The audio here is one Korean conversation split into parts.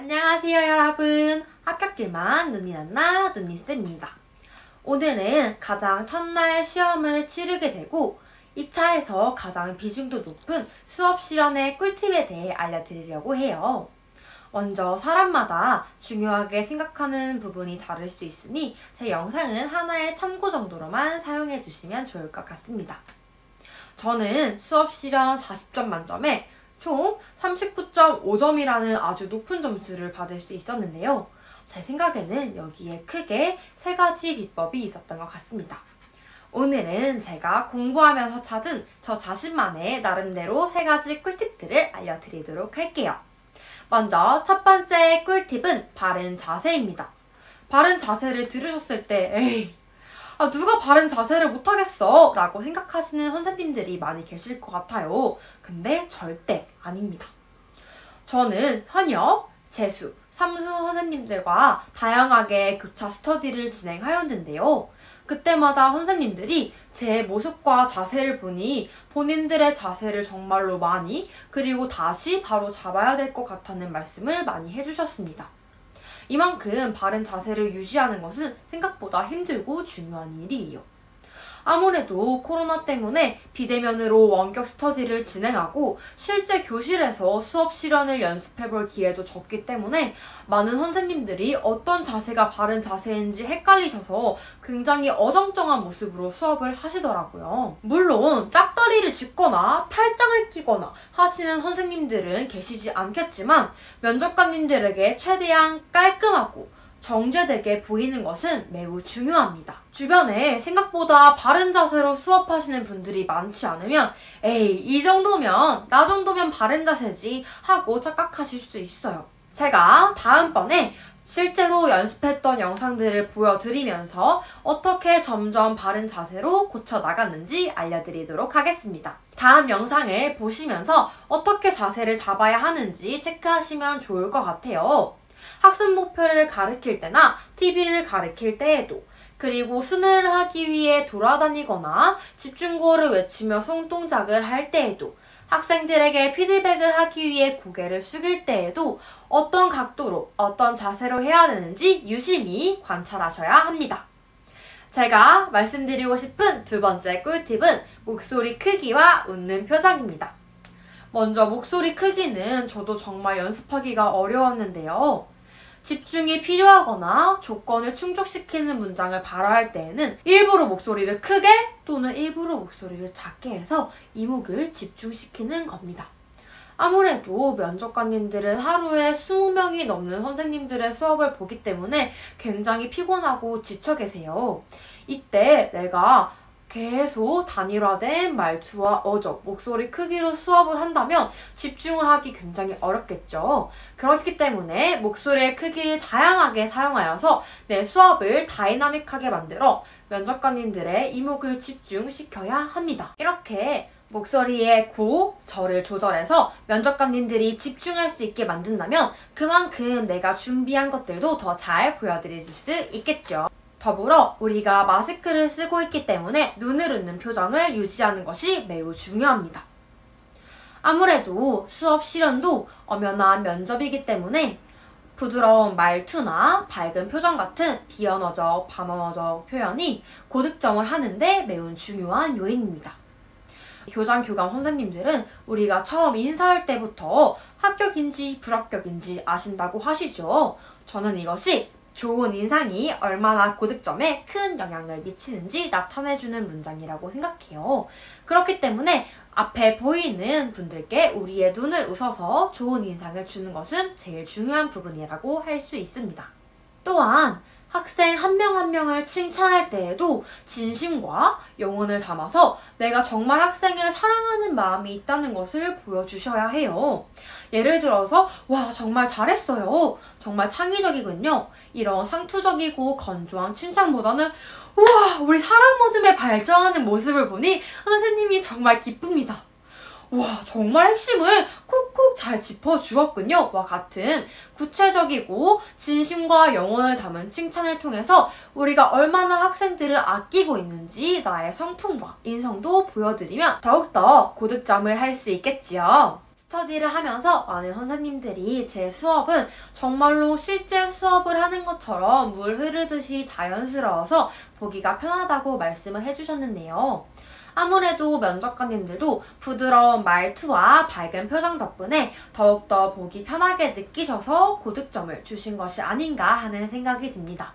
안녕하세요 여러분. 합격길만 눈이 났나 눈이쌤입니다. 오늘은 가장 첫날 시험을 치르게 되고 2차에서 가장 비중도 높은 수업 실현의 꿀팁에 대해 알려드리려고 해요. 먼저 사람마다 중요하게 생각하는 부분이 다를 수 있으니 제 영상은 하나의 참고 정도로만 사용해 주시면 좋을 것 같습니다. 저는 수업 실현 40점 만점에 총 39.5점이라는 아주 높은 점수를 받을 수 있었는데요. 제 생각에는 여기에 크게 3가지 비법이 있었던 것 같습니다. 오늘은 제가 공부하면서 찾은 저 자신만의 나름대로 3가지 꿀팁들을 알려드리도록 할게요. 먼저 첫 번째 꿀팁은 바른 자세입니다. 바른 자세를 들으셨을 때 에이, 누가 바른 자세를 못하겠어 라고 생각하시는 선생님들이 많이 계실 것 같아요. 근데 절대 아닙니다. 저는 현역, 재수, 삼수 선생님들과 다양하게 교차 스터디를 진행하였는데요. 그때마다 선생님들이 제 모습과 자세를 보니 본인들의 자세를 정말로 많이 그리고 다시 바로 잡아야 될 것 같다는 말씀을 많이 해주셨습니다. 이만큼 바른 자세를 유지하는 것은 생각보다 힘들고 중요한 일이에요. 아무래도 코로나 때문에 비대면으로 원격 스터디를 진행하고 실제 교실에서 수업 실현을 연습해볼 기회도 적기 때문에 많은 선생님들이 어떤 자세가 바른 자세인지 헷갈리셔서 굉장히 어정쩡한 모습으로 수업을 하시더라고요. 물론 짝다리를 짚거나 팔짱을 끼거나 하시는 선생님들은 계시지 않겠지만 면접관님들에게 최대한 깔끔하고 정제되게 보이는 것은 매우 중요합니다. 주변에 생각보다 바른 자세로 수업하시는 분들이 많지 않으면 에이, 이 정도면 나 정도면 바른 자세지 하고 착각하실 수 있어요. 제가 다음번에 실제로 연습했던 영상들을 보여드리면서 어떻게 점점 바른 자세로 고쳐나갔는지 알려드리도록 하겠습니다. 다음 영상을 보시면서 어떻게 자세를 잡아야 하는지 체크하시면 좋을 것 같아요. 학습 목표를 가르칠 때나 TV를 가르칠 때에도 그리고 순회를 하기 위해 돌아다니거나 집중구호를 외치며 손동작을 할 때에도 학생들에게 피드백을 하기 위해 고개를 숙일 때에도 어떤 각도로 어떤 자세로 해야 되는지 유심히 관찰하셔야 합니다. 제가 말씀드리고 싶은 두 번째 꿀팁은 목소리 크기와 웃는 표정입니다. 먼저 목소리 크기는 저도 정말 연습하기가 어려웠는데요. 집중이 필요하거나 조건을 충족시키는 문장을 발화할 때에는 일부러 목소리를 크게 또는 일부러 목소리를 작게 해서 이목을 집중시키는 겁니다. 아무래도 면접관님들은 하루에 20명이 넘는 선생님들의 수업을 보기 때문에 굉장히 피곤하고 지쳐 계세요. 이때 내가 계속 단일화된 말투와 어조, 목소리 크기로 수업을 한다면 집중을 하기 굉장히 어렵겠죠. 그렇기 때문에 목소리의 크기를 다양하게 사용하여서 내 수업을 다이나믹하게 만들어 면접관님들의 이목을 집중시켜야 합니다. 이렇게 목소리의 고, 저를 조절해서 면접관님들이 집중할 수 있게 만든다면 그만큼 내가 준비한 것들도 더 잘 보여드릴 수 있겠죠. 더불어 우리가 마스크를 쓰고 있기 때문에 눈을 웃는 표정을 유지하는 것이 매우 중요합니다. 아무래도 수업 실현도 엄연한 면접이기 때문에 부드러운 말투나 밝은 표정 같은 비언어적, 반언어적 표현이 고득점을 하는데 매우 중요한 요인입니다. 교장, 교감 선생님들은 우리가 처음 인사할 때부터 합격인지 불합격인지 아신다고 하시죠. 저는 이것이 좋은 인상이 얼마나 고득점에 큰 영향을 미치는지 나타내주는 문장이라고 생각해요. 그렇기 때문에 앞에 보이는 분들께 우리의 눈을 웃어서 좋은 인상을 주는 것은 제일 중요한 부분이라고 할 수 있습니다. 또한 학생 한 명 한 명을 칭찬할 때에도 진심과 영혼을 담아서 내가 정말 학생을 사랑하는 마음이 있다는 것을 보여주셔야 해요. 예를 들어서 와 정말 잘했어요. 정말 창의적이군요. 이런 상투적이고 건조한 칭찬보다는 우와 우리 사랑 모듬에 발전하는 모습을 보니 선생님이 정말 기쁩니다. 와 정말 핵심을 콕콕 잘 짚어주었군요 와 같은 구체적이고 진심과 영혼을 담은 칭찬을 통해서 우리가 얼마나 학생들을 아끼고 있는지 나의 성품과 인성도 보여드리면 더욱더 고득점을 할 수 있겠지요. 스터디를 하면서 많은 선생님들이 제 수업은 정말로 실제 수업을 하는 것처럼 물 흐르듯이 자연스러워서 보기가 편하다고 말씀을 해주셨는데요. 아무래도 면접관님들도 부드러운 말투와 밝은 표정 덕분에 더욱더 보기 편하게 느끼셔서 고득점을 주신 것이 아닌가 하는 생각이 듭니다.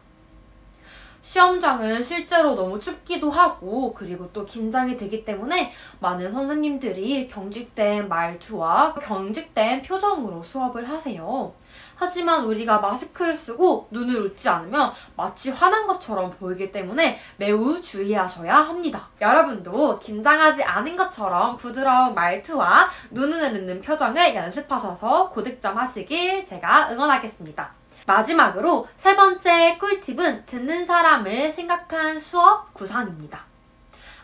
시험장은 실제로 너무 춥기도 하고 그리고 또 긴장이 되기 때문에 많은 선생님들이 경직된 말투와 경직된 표정으로 수업을 하세요. 하지만 우리가 마스크를 쓰고 눈을 웃지 않으면 마치 화난 것처럼 보이기 때문에 매우 주의하셔야 합니다. 여러분도 긴장하지 않은 것처럼 부드러운 말투와 눈을 웃는 표정을 연습하셔서 고득점 하시길 제가 응원하겠습니다. 마지막으로 세 번째 꿀팁은 듣는 사람을 생각한 수업 구상입니다.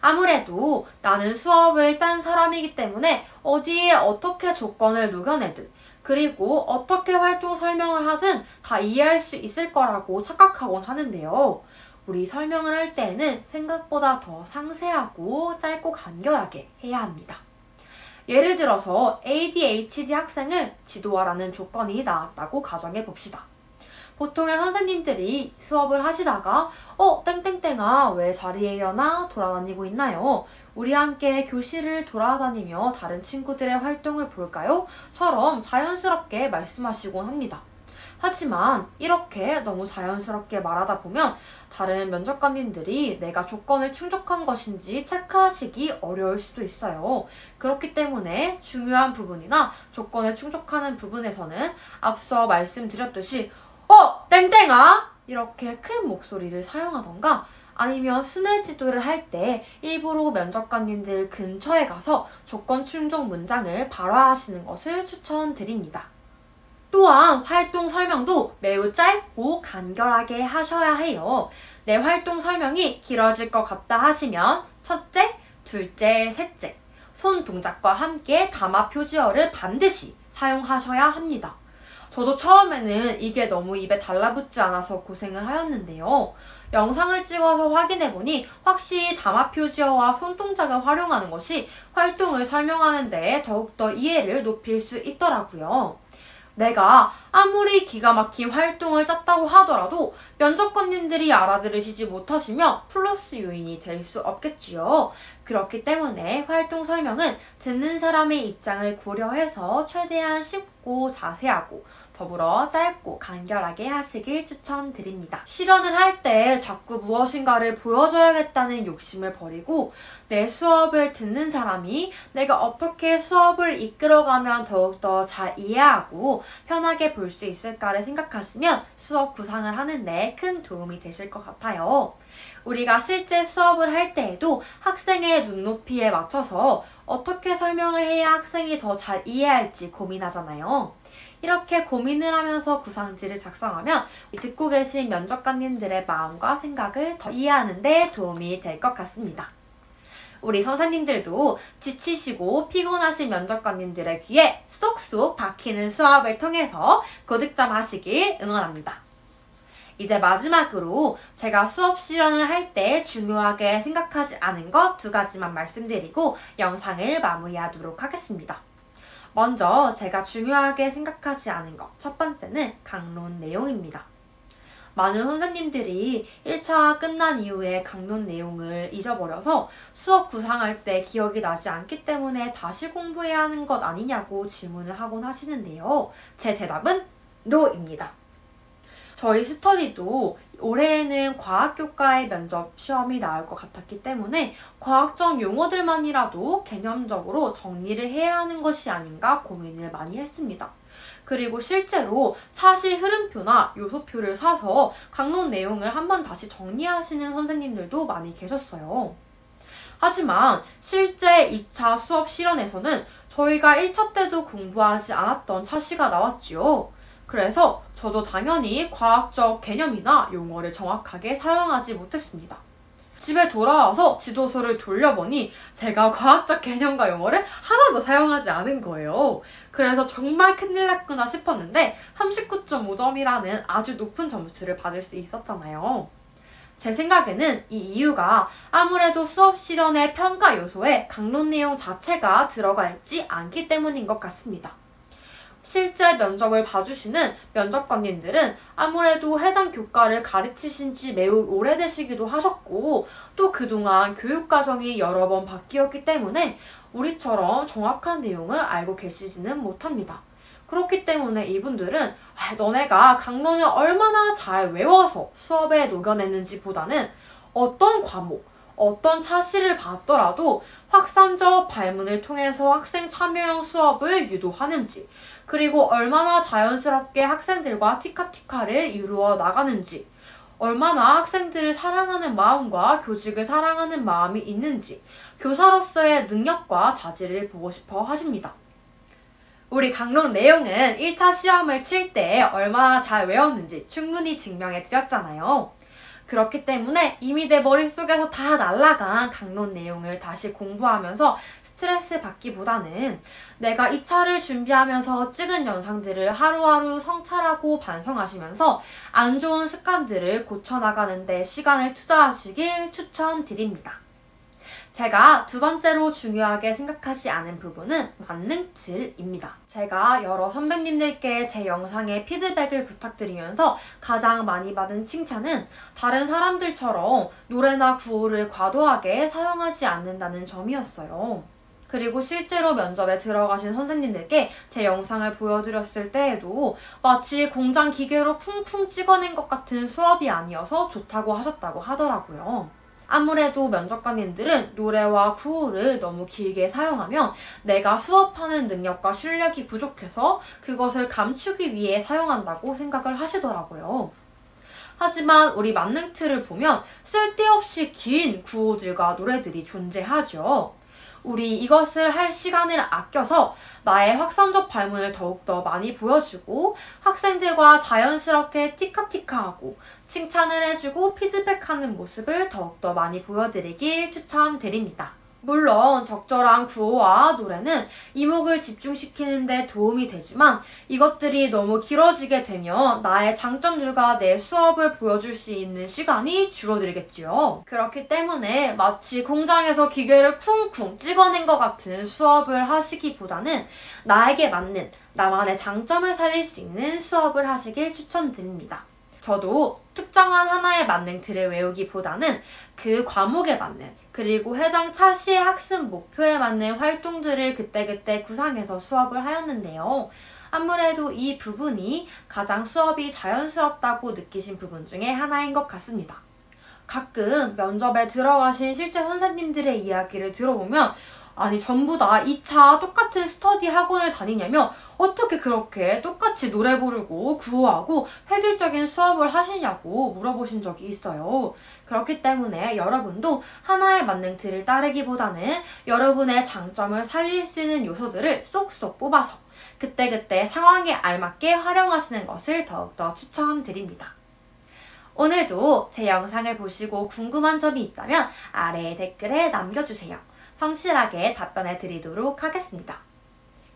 아무래도 나는 수업을 짠 사람이기 때문에 어디에 어떻게 조건을 녹여내든 그리고 어떻게 활동 설명을 하든 다 이해할 수 있을 거라고 착각하곤 하는데요. 우리 설명을 할 때에는 생각보다 더 상세하고 짧고 간결하게 해야 합니다. 예를 들어서 ADHD 학생을 지도하라는 조건이 나왔다고 가정해 봅시다. 보통의 선생님들이 수업을 하시다가 땡땡땡아 왜 자리에 일어나 돌아다니고 있나요? 우리 함께 교실을 돌아다니며 다른 친구들의 활동을 볼까요? 처럼 자연스럽게 말씀하시곤 합니다. 하지만 이렇게 너무 자연스럽게 말하다 보면 다른 면접관님들이 내가 조건을 충족한 것인지 체크하시기 어려울 수도 있어요. 그렇기 때문에 중요한 부분이나 조건을 충족하는 부분에서는 앞서 말씀드렸듯이 땡땡아! 이렇게 큰 목소리를 사용하던가 아니면 순회 지도를 할 때 일부러 면접관님들 근처에 가서 조건 충족 문장을 발화하시는 것을 추천드립니다. 또한 활동 설명도 매우 짧고 간결하게 하셔야 해요. 내 활동 설명이 길어질 것 같다 하시면 첫째, 둘째, 셋째, 손 동작과 함께 담화 표지어를 반드시 사용하셔야 합니다. 저도 처음에는 이게 너무 입에 달라붙지 않아서 고생을 하였는데요. 영상을 찍어서 확인해보니 확실히 담화 표지어와 손동작을 활용하는 것이 활동을 설명하는 데 더욱더 이해를 높일 수 있더라고요. 내가 아무리 기가 막힌 활동을 짰다고 하더라도 면접관님들이 알아들으시지 못하시면 플러스 요인이 될 수 없겠지요. 그렇기 때문에 활동 설명은 듣는 사람의 입장을 고려해서 최대한 쉽고 자세하고 더불어 짧고 간결하게 하시길 추천드립니다. 실현을 할 때 자꾸 무엇인가를 보여줘야겠다는 욕심을 버리고 내 수업을 듣는 사람이 내가 어떻게 수업을 이끌어가면 더욱더 잘 이해하고 편하게 볼 수 있을까를 생각하시면 수업 구상을 하는데 큰 도움이 되실 것 같아요. 우리가 실제 수업을 할 때에도 학생의 눈높이에 맞춰서 어떻게 설명을 해야 학생이 더 잘 이해할지 고민하잖아요. 이렇게 고민을 하면서 구상지를 작성하면 듣고 계신 면접관님들의 마음과 생각을 더 이해하는 데 도움이 될 것 같습니다. 우리 선생님들도 지치시고 피곤하신 면접관님들의 귀에 쏙쏙 박히는 수업을 통해서 고득점 하시길 응원합니다. 이제 마지막으로 제가 수업 실현을 할 때 중요하게 생각하지 않은 것 2가지만 말씀드리고 영상을 마무리하도록 하겠습니다. 먼저 제가 중요하게 생각하지 않은 것 첫 번째는 강론 내용입니다. 많은 선생님들이 1차 끝난 이후에 강론 내용을 잊어버려서 수업 구상할 때 기억이 나지 않기 때문에 다시 공부해야 하는 것 아니냐고 질문을 하곤 하시는데요. 제 대답은 NO입니다. 저희 스터디도 올해에는 과학교과의 면접 시험이 나올 것 같았기 때문에 과학적 용어들만이라도 개념적으로 정리를 해야 하는 것이 아닌가 고민을 많이 했습니다. 그리고 실제로 차시 흐름표나 요소표를 사서 강론 내용을 한번 다시 정리하시는 선생님들도 많이 계셨어요. 하지만 실제 2차 수업 실현에서는 저희가 1차 때도 공부하지 않았던 차시가 나왔지요. 그래서 저도 당연히 과학적 개념이나 용어를 정확하게 사용하지 못했습니다. 집에 돌아와서 지도서를 돌려보니 제가 과학적 개념과 용어를 하나도 사용하지 않은 거예요. 그래서 정말 큰일 났구나 싶었는데 39.5점이라는 아주 높은 점수를 받을 수 있었잖아요. 제 생각에는 이 이유가 아무래도 수업 실현의 평가 요소에 강론 내용 자체가 들어가 있지 않기 때문인 것 같습니다. 실제 면접을 봐주시는 면접관님들은 아무래도 해당 교과를 가르치신 지 매우 오래되시기도 하셨고 또 그동안 교육과정이 여러 번 바뀌었기 때문에 우리처럼 정확한 내용을 알고 계시지는 못합니다. 그렇기 때문에 이분들은 너네가 강론을 얼마나 잘 외워서 수업에 녹여냈는지 보다는 어떤 과목, 어떤 차시를 봤더라도 확산적 발문을 통해서 학생 참여형 수업을 유도하는지, 그리고 얼마나 자연스럽게 학생들과 티카티카를 이루어 나가는지, 얼마나 학생들을 사랑하는 마음과 교직을 사랑하는 마음이 있는지 교사로서의 능력과 자질을 보고 싶어 하십니다. 우리 강론 내용은 1차 시험을 칠 때 얼마나 잘 외웠는지 충분히 증명해 드렸잖아요. 그렇기 때문에 이미 내 머릿속에서 다 날아간 강론 내용을 다시 공부하면서 스트레스 받기보다는 내가 2차를 준비하면서 찍은 영상들을 하루하루 성찰하고 반성하시면서 안 좋은 습관들을 고쳐나가는 데 시간을 투자하시길 추천드립니다. 제가 두 번째로 중요하게 생각하지 않은 부분은 만능틀입니다. 제가 여러 선배님들께 제 영상에 피드백을 부탁드리면서 가장 많이 받은 칭찬은 다른 사람들처럼 노래나 구호를 과도하게 사용하지 않는다는 점이었어요. 그리고 실제로 면접에 들어가신 선생님들께 제 영상을 보여드렸을 때에도 마치 공장 기계로 쿵쿵 찍어낸 것 같은 수업이 아니어서 좋다고 하셨다고 하더라고요. 아무래도 면접관님들은 노래와 구호를 너무 길게 사용하면 내가 수업하는 능력과 실력이 부족해서 그것을 감추기 위해 사용한다고 생각을 하시더라고요. 하지만 우리 만능틀을 보면 쓸데없이 긴 구호들과 노래들이 존재하죠. 우리 이것을 할 시간을 아껴서 나의 확산적 발문을 더욱더 많이 보여주고 학생들과 자연스럽게 티카티카하고 칭찬을 해주고 피드백하는 모습을 더욱더 많이 보여드리길 추천드립니다. 물론 적절한 구호와 노래는 이목을 집중시키는 데 도움이 되지만 이것들이 너무 길어지게 되면 나의 장점들과 내 수업을 보여줄 수 있는 시간이 줄어들겠지요. 그렇기 때문에 마치 공장에서 기계를 쿵쿵 찍어낸 것 같은 수업을 하시기보다는 나에게 맞는 나만의 장점을 살릴 수 있는 수업을 하시길 추천드립니다. 저도 특정한 하나의 만능틀을 외우기보다는 그 과목에 맞는 그리고 해당 차시의 학습 목표에 맞는 활동들을 그때그때 구상해서 수업을 하였는데요. 아무래도 이 부분이 가장 수업이 자연스럽다고 느끼신 부분 중에 하나인 것 같습니다. 가끔 면접에 들어가신 실제 선생님들의 이야기를 들어보면 아니 전부 다 2차 똑같은 스터디 학원을 다니냐며 어떻게 그렇게 똑같이 노래 부르고 구호하고 획일적인 수업을 하시냐고 물어보신 적이 있어요. 그렇기 때문에 여러분도 하나의 만능틀을 따르기보다는 여러분의 장점을 살릴 수 있는 요소들을 쏙쏙 뽑아서 그때그때 상황에 알맞게 활용하시는 것을 더욱더 추천드립니다. 오늘도 제 영상을 보시고 궁금한 점이 있다면 아래 댓글에 남겨주세요. 성실하게 답변해 드리도록 하겠습니다.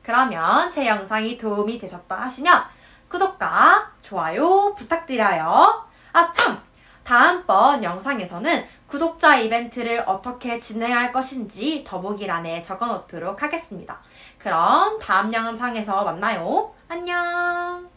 그러면 제 영상이 도움이 되셨다 하시면 구독과 좋아요 부탁드려요. 아 참! 다음번 영상에서는 구독자 이벤트를 어떻게 진행할 것인지 더보기란에 적어놓도록 하겠습니다. 그럼 다음 영상에서 만나요. 안녕!